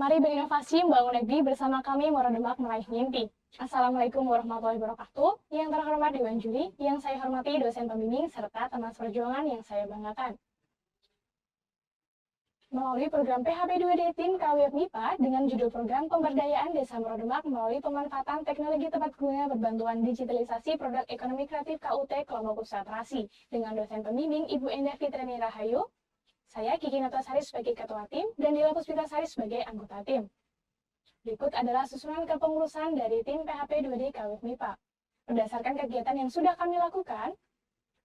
Mari berinovasi membangun negeri bersama kami Mora Demak meraih mimpi. Assalamualaikum warahmatullahi wabarakatuh. Yang terhormat Dewan Juri, yang saya hormati dosen pembimbing, serta teman seperjuangan yang saya banggakan. Melalui program PHP 2D Tim KWF MIPA dengan judul program Pemberdayaan Desa Mora Demak melalui pemanfaatan teknologi tepat guna berbantuan digitalisasi produk ekonomi kreatif KUT Kelompok Usaha Terasi dengan dosen pembimbing Ibu Endah Fitriani Rahayu. Saya Kiki Notasari sebagai Ketua Tim dan Dila Puspitasari sebagai anggota tim. Berikut adalah susunan kepengurusan dari tim PHP 2D KWF MIPA. Berdasarkan kegiatan yang sudah kami lakukan,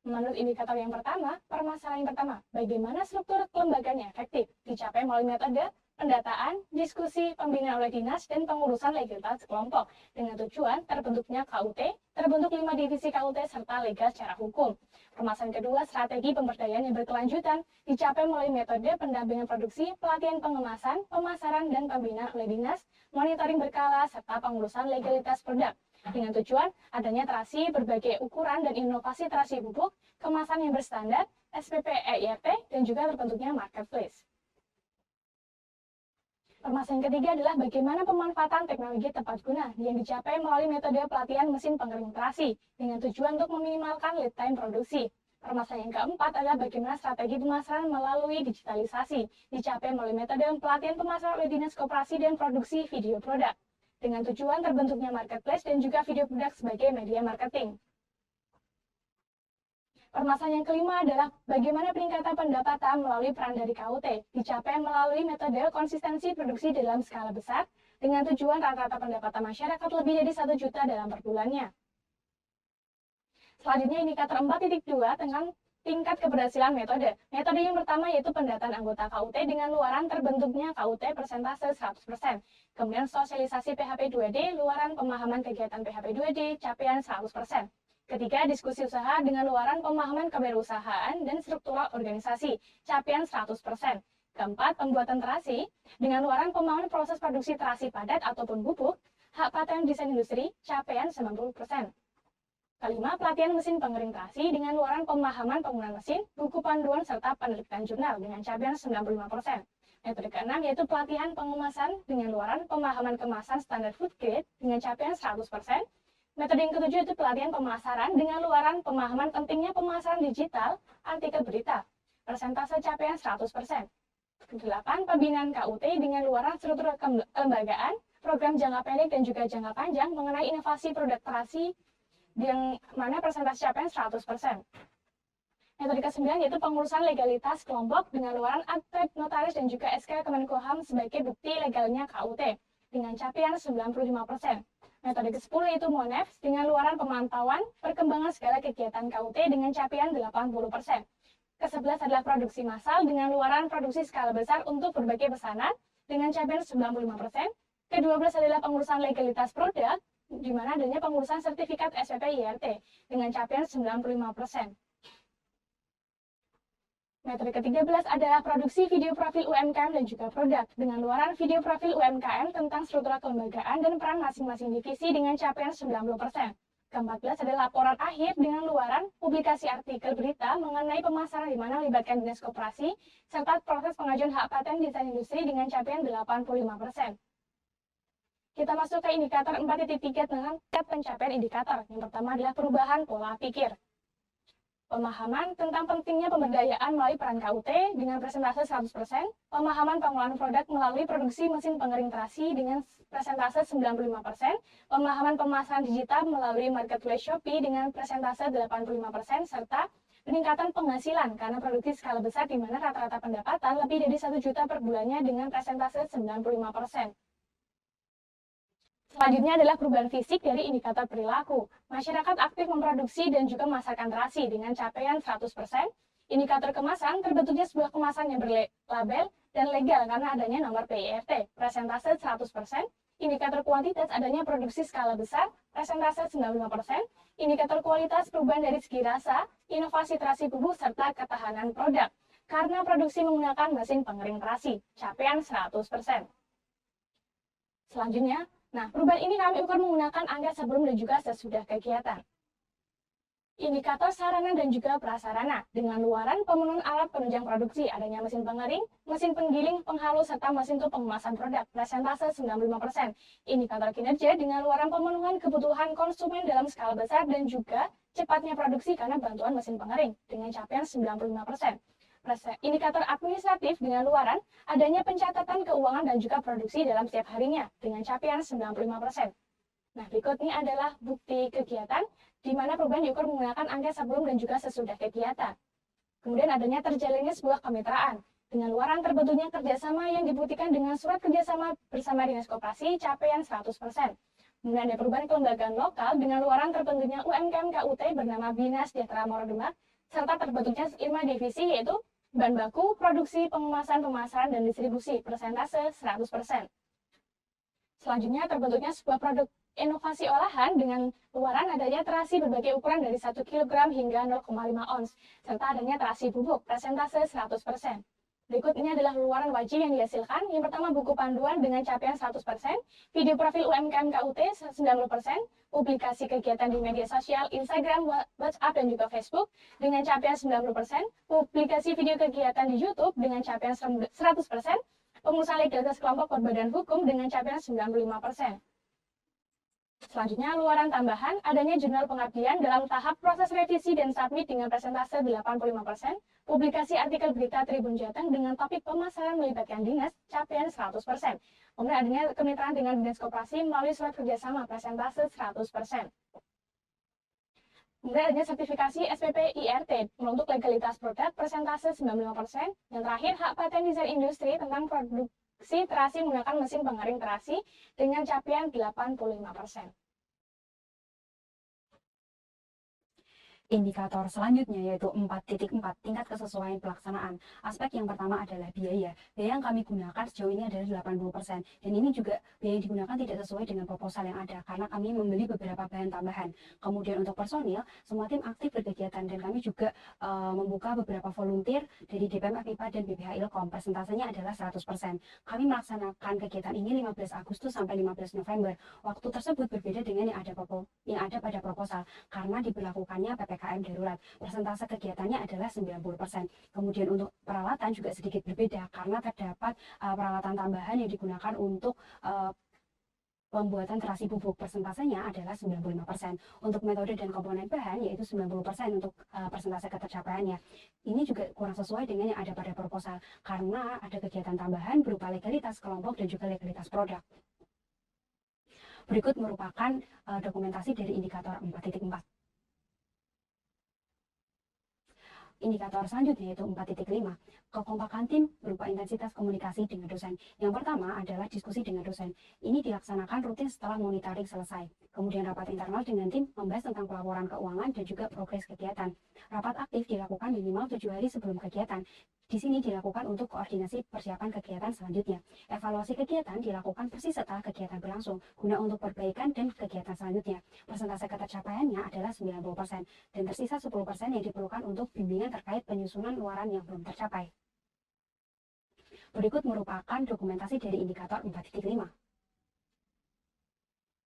menurut indikator yang pertama, permasalahan yang pertama, bagaimana struktur kelembagaan yang efektif dicapai melalui metode pendataan, diskusi, pembinaan oleh dinas, dan pengurusan legalitas kelompok dengan tujuan terbentuknya KUT, terbentuk 5 divisi KUT serta legal secara hukum. Permasalahan kedua, strategi pemberdayaan yang berkelanjutan dicapai melalui metode pendampingan produksi, pelatihan pengemasan, pemasaran, dan pembinaan oleh dinas, monitoring berkala, serta pengurusan legalitas produk. Dengan tujuan adanya terasi berbagai ukuran dan inovasi terasi bubuk, kemasan yang berstandar, SPP EIRT, dan juga terbentuknya marketplace. Permasalahan ketiga adalah bagaimana pemanfaatan teknologi tepat guna yang dicapai melalui metode pelatihan mesin pengering terasi dengan tujuan untuk meminimalkan lead time produksi. Permasalahan yang keempat adalah bagaimana strategi pemasaran melalui digitalisasi dicapai melalui metode pelatihan pemasaran oleh Dinas Koperasi dan Produksi Video Produk dengan tujuan terbentuknya marketplace dan juga video produk sebagai media marketing. Permasalahan yang kelima adalah bagaimana peningkatan pendapatan melalui peran dari KUT dicapai melalui metode konsistensi produksi dalam skala besar dengan tujuan rata-rata pendapatan masyarakat lebih dari 1 juta dalam per bulannya. Selanjutnya indikator 4.2 tentang tingkat keberhasilan metode. Metode yang pertama yaitu pendataan anggota KUT dengan luaran terbentuknya KUT persentase 100%. Kemudian sosialisasi PHP 2D, luaran pemahaman kegiatan PHP 2D, capaian 100%. Ketiga, diskusi usaha dengan luaran pemahaman kewirausahaan dan struktural organisasi, capaian 100%. Keempat, pembuatan terasi dengan luaran pemahaman proses produksi terasi padat ataupun bubuk, hak paten desain industri, capaian 90%. Kelima, pelatihan mesin pengering terasi dengan luaran pemahaman penggunaan mesin, buku panduan, serta penerbitan jurnal dengan capaian 95%. Metode keenam yaitu pelatihan pengemasan dengan luaran pemahaman kemasan standar food grade dengan capaian 100%. Metode yang ketujuh itu pelatihan pemasaran dengan luaran pemahaman pentingnya pemasaran digital, artikel berita, persentase capaian 100%. Kedelapan, pembinaan KUT dengan luaran struktur kelembagaan, program jangka pendek dan juga jangka panjang mengenai inovasi produk terasi yang mana persentase capaian 100%. Metode ke-9 yaitu pengurusan legalitas kelompok dengan luaran akte notaris dan juga SK Kemenkumham sebagai bukti legalnya KUT dengan capaian 95%. Metode ke-10 yaitu MONEF dengan luaran pemantauan perkembangan segala kegiatan KUT dengan capaian 80%. Ke-11 adalah produksi massal dengan luaran produksi skala besar untuk berbagai pesanan dengan capaian 95%. Ke-12 adalah pengurusan legalitas produk di mana adanya pengurusan sertifikat SPP IRT dengan capaian 95%. Metode ke-13 adalah produksi video profil UMKM dan juga produk dengan luaran video profil UMKM tentang struktur kelembagaan dan peran masing-masing divisi dengan capaian 90%. Ke-14 adalah laporan akhir dengan luaran publikasi artikel berita mengenai pemasaran di mana melibatkan dinas koperasi serta proses pengajuan hak paten desain industri dengan capaian 85%. Kita masuk ke indikator 4.3 tentang pencapaian indikator. Yang pertama adalah perubahan pola pikir. Pemahaman tentang pentingnya pemberdayaan melalui peran KUT dengan persentase 100%, pemahaman pengolahan produk melalui produksi mesin pengering terasi dengan persentase 95%, pemahaman pemasaran digital melalui marketplace Shopee dengan persentase 85%, serta peningkatan penghasilan karena produksi skala besar di mana rata-rata pendapatan lebih dari 1 juta per bulannya dengan persentase 95%. Selanjutnya adalah perubahan fisik dari indikator perilaku. Masyarakat aktif memproduksi dan juga memasarkan terasi dengan capaian 100%. Indikator kemasan terbentuknya sebuah kemasan yang berlabel dan legal karena adanya nomor PIRT, persentase 100%. Indikator kuantitas adanya produksi skala besar, persentase 95%. Indikator kualitas perubahan dari segi rasa, inovasi terasi bubuk, serta ketahanan produk. Karena produksi menggunakan mesin pengering terasi, capaian 100%. Selanjutnya, perubahan ini kami ukur menggunakan angka sebelum dan juga sesudah kegiatan. Indikator sarana dan juga prasarana dengan luaran pemenuhan alat penunjang produksi, adanya mesin pengering, mesin penggiling, penghalus, serta mesin untuk pengemasan produk, presentase 95%. Indikator kinerja dengan luaran pemenuhan kebutuhan konsumen dalam skala besar dan juga cepatnya produksi karena bantuan mesin pengering dengan capaian 95%. Indikator administratif dengan luaran adanya pencatatan keuangan dan juga produksi dalam setiap harinya dengan capaian 95%. Nah, berikut ini adalah bukti kegiatan di mana perubahan diukur menggunakan angka sebelum dan juga sesudah kegiatan. Kemudian adanya terjalinnya sebuah kemitraan. Dengan luaran terbentuknya kerjasama yang dibuktikan dengan surat kerjasama bersama Dinas Koperasi capaian 100%. Kemudian ada perubahan kelembagaan lokal dengan luaran terbentuknya UMKM KUT bernama Bina Sejahtera Morodemak, serta terbentuknya 5 divisi yaitu bahan baku, produksi, pengemasan, pemasaran, dan distribusi, persentase 100%. Selanjutnya terbentuknya sebuah produk inovasi olahan dengan luaran adanya terasi berbagai ukuran dari 1 kg hingga 0,5 ons, serta adanya terasi bubuk, persentase 100%. Berikut ini adalah luaran wajib yang dihasilkan. Yang pertama buku panduan dengan capaian 100%, video profil UMKM KUT 90%, publikasi kegiatan di media sosial, Instagram, WhatsApp, dan juga Facebook dengan capaian 90%, publikasi video kegiatan di YouTube dengan capaian 100%, pengusaha legalitas kelompok berbadan hukum dengan capaian 95%. Selanjutnya, luaran tambahan, adanya jurnal pengabdian dalam tahap proses revisi dan submit dengan persentase 85%, publikasi artikel berita Tribun Jateng dengan topik pemasaran melibatkan dinas, capaian 100%. Kemudian adanya kemitraan dengan dinas koperasi melalui surat kerjasama, persentase 100%. Kemudian adanya sertifikasi SPP IRT untuk legalitas produk, persentase 95%. Yang terakhir, hak paten desain industri tentang produksi terasi menggunakan mesin pengering terasi dengan capaian 85%. Indikator selanjutnya yaitu 4.4 tingkat kesesuaian pelaksanaan. Aspek yang pertama adalah biaya. Biaya yang kami gunakan sejauh ini adalah 80%. Dan ini juga biaya yang digunakan tidak sesuai dengan proposal yang ada karena kami membeli beberapa bahan tambahan. Kemudian untuk personil, semua tim aktif berkegiatan dan kami juga membuka beberapa volunteer dari DPM FIPA dan BPH Ilkom. Persentasenya adalah 100%. Kami melaksanakan kegiatan ini 15 Agustus sampai 15 November. Waktu tersebut berbeda dengan yang ada pada proposal karena diberlakukannya PPKM darurat. Persentase kegiatannya adalah 90%. Kemudian untuk peralatan juga sedikit berbeda karena terdapat peralatan tambahan yang digunakan untuk pembuatan terasi bubuk. Persentasenya adalah 95%. Untuk metode dan komponen bahan yaitu 90% untuk persentase ketercapaiannya. Ini juga kurang sesuai dengan yang ada pada proposal karena ada kegiatan tambahan berupa legalitas kelompok dan juga legalitas produk. Berikut merupakan dokumentasi dari indikator 4.4. Indikator selanjutnya yaitu 4.5. Kekompakan tim berupa intensitas komunikasi dengan dosen. Yang pertama adalah diskusi dengan dosen. Ini dilaksanakan rutin setelah monitoring selesai. Kemudian rapat internal dengan tim membahas tentang pelaporan keuangan dan juga progres kegiatan. Rapat aktif dilakukan minimal 7 hari sebelum kegiatan. Di sini dilakukan untuk koordinasi persiapan kegiatan selanjutnya. Evaluasi kegiatan dilakukan persis setelah kegiatan berlangsung, guna untuk perbaikan dan kegiatan selanjutnya. Persentase ketercapaiannya adalah 90%, dan tersisa 10% yang diperlukan untuk bimbingan terkait penyusunan luaran yang belum tercapai. Berikut merupakan dokumentasi dari indikator 4.5.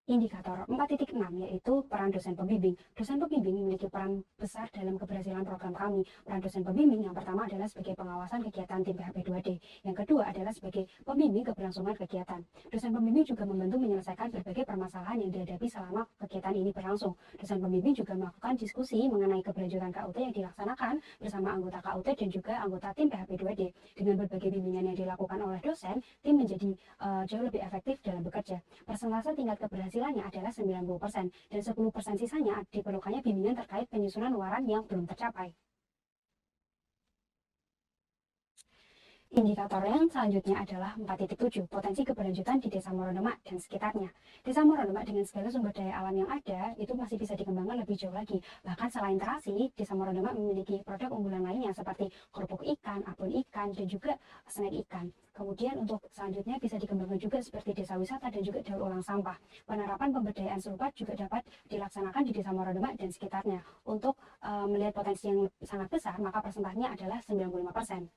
Indikator 4.6 yaitu peran dosen pembimbing. Dosen pembimbing memiliki peran besar dalam keberhasilan program kami. Peran dosen pembimbing yang pertama adalah sebagai pengawasan kegiatan tim PHP 2D. Yang kedua adalah sebagai pembimbing keberlangsungan kegiatan. Dosen pembimbing juga membantu menyelesaikan berbagai permasalahan yang dihadapi selama kegiatan ini berlangsung. Dosen pembimbing juga melakukan diskusi mengenai keberlanjutan KUT yang dilaksanakan bersama anggota KUT dan juga anggota tim PHP 2D. Dengan berbagai bimbingan yang dilakukan oleh dosen, tim menjadi jauh lebih efektif dalam bekerja. Persentase tingkat keberhasilannya adalah 90% dan 10% sisanya diperlukannya bimbingan terkait penyusunan luaran yang belum tercapai. Indikator yang selanjutnya adalah 4.7, potensi keberlanjutan di Desa Morodemak dan sekitarnya. Desa Morodemak dengan segala sumber daya alam yang ada, itu masih bisa dikembangkan lebih jauh lagi. Bahkan selain terasi, Desa Morodemak memiliki produk unggulan lainnya seperti kerupuk ikan, abon ikan, dan juga snack ikan. Kemudian untuk selanjutnya bisa dikembangkan juga seperti desa wisata dan juga daur ulang sampah. Penerapan pemberdayaan serupa juga dapat dilaksanakan di Desa Morodemak dan sekitarnya. Untuk melihat potensi yang sangat besar, maka persentasenya adalah 95%.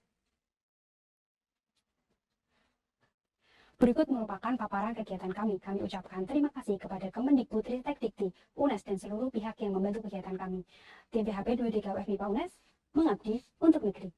Berikut merupakan paparan kegiatan kami. Kami ucapkan terima kasih kepada Kemendikbudristek-Dikti, UNES, dan seluruh pihak yang membantu kegiatan kami. Tim PHP 2D KUF MIPA UNES, mengabdi untuk negeri.